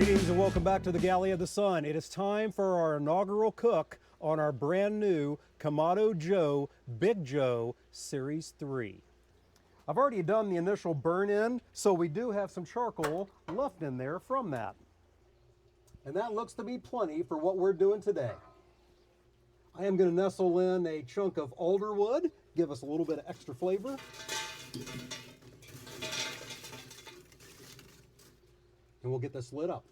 Greetings and welcome back to the Galley of the Sun. It is time for our inaugural cook on our brand new Kamado Joe, Big Joe Series 3. I've already done the initial burn in, so we do have some charcoal left in there from that. And that looks to be plenty for what we're doing today. I am going to nestle in a chunk of alder wood, give us a little bit of extra flavor. And we'll get this lit up.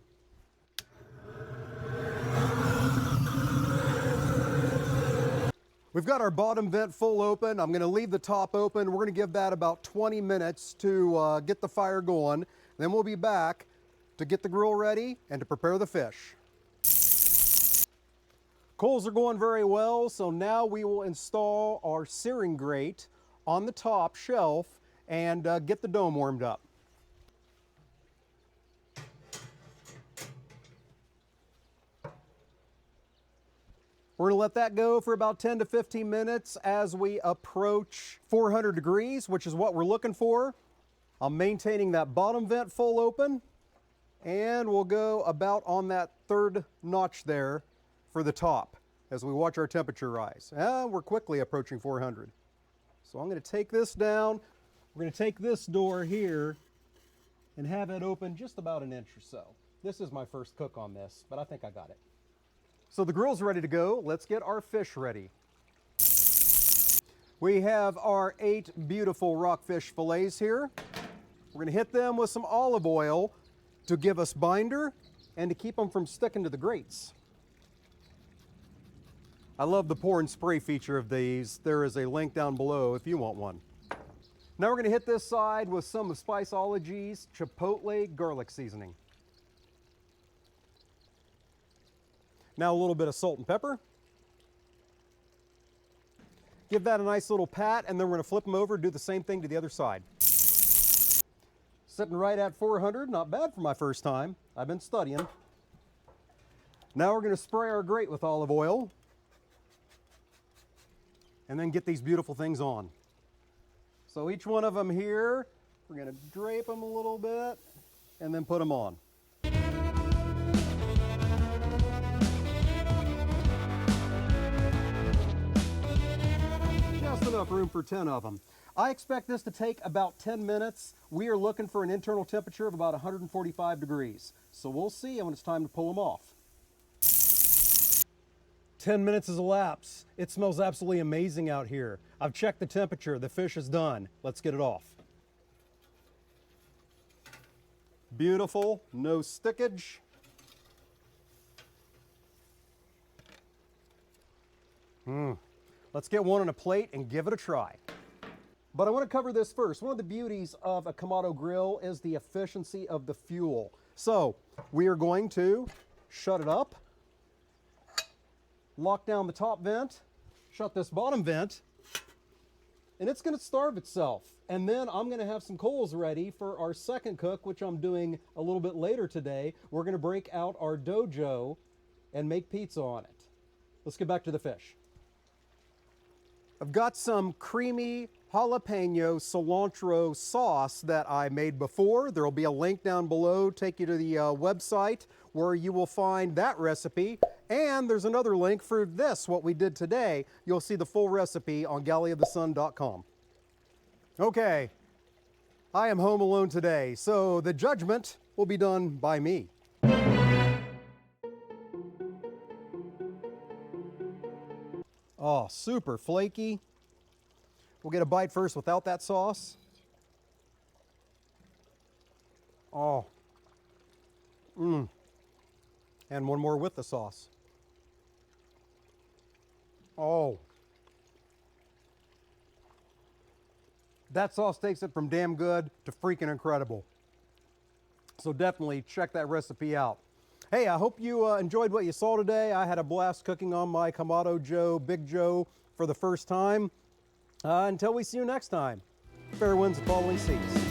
We've got our bottom vent full open. I'm going to leave the top open. We're going to give that about 20 minutes to get the fire going. Then we'll be back to get the grill ready and to prepare the fish. Coals are going very well, so now we will install our searing grate on the top shelf and get the dome warmed up. We're going to let that go for about 10 to 15 minutes as we approach 400 degrees, which is what we're looking for. I'm maintaining that bottom vent full open, and we'll go about on that third notch there for the top as we watch our temperature rise. And we're quickly approaching 400. So I'm going to take this down. We're going to take this door here and have it open just about an inch or so. This is my first cook on this, but I think I got it. So the grill's ready to go. Let's get our fish ready. We have our 8 beautiful rockfish fillets here. We're gonna hit them with some olive oil to give us binder and to keep them from sticking to the grates. I love the pour and spray feature of these. There is a link down below if you want one. Now we're gonna hit this side with some of Spiceology's Chipotle garlic seasoning. Now a little bit of salt and pepper. Give that a nice little pat, and then we're going to flip them over and do the same thing to the other side. Sitting right at 400, not bad for my first time. I've been studying. Now we're going to spray our grate with olive oil and then get these beautiful things on. So each one of them here, we're going to drape them a little bit and then put them on. Enough room for 10 of them. I expect this to take about 10 minutes. We are looking for an internal temperature of about 145 degrees. So we'll see when it's time to pull them off. 10 minutes has elapsed. It smells absolutely amazing out here. I've checked the temperature. The fish is done. Let's get it off. Beautiful, no stickage. Let's get one on a plate and give it a try. But I want to cover this first. One of the beauties of a Kamado grill is the efficiency of the fuel. So we are going to shut it up, lock down the top vent, shut this bottom vent, and it's going to starve itself. And then I'm going to have some coals ready for our second cook, which I'm doing a little bit later today. We're going to break out our dojo and make pizza on it. Let's get back to the fish. I've got some creamy jalapeno cilantro sauce that I made before. There will be a link down below, take you to the website where you will find that recipe. And there's another link for this, what we did today. You'll see the full recipe on galleyofthesun.com. Okay, I am home alone today, so the judgment will be done by me. Oh, super flaky. We'll get a bite first without that sauce. Oh. And one more with the sauce. Oh. That sauce takes it from damn good to freaking incredible. So definitely check that recipe out. Hey, I hope you enjoyed what you saw today. I had a blast cooking on my Kamado Joe, Big Joe for the first time. Until we see you next time, fair winds and following seas.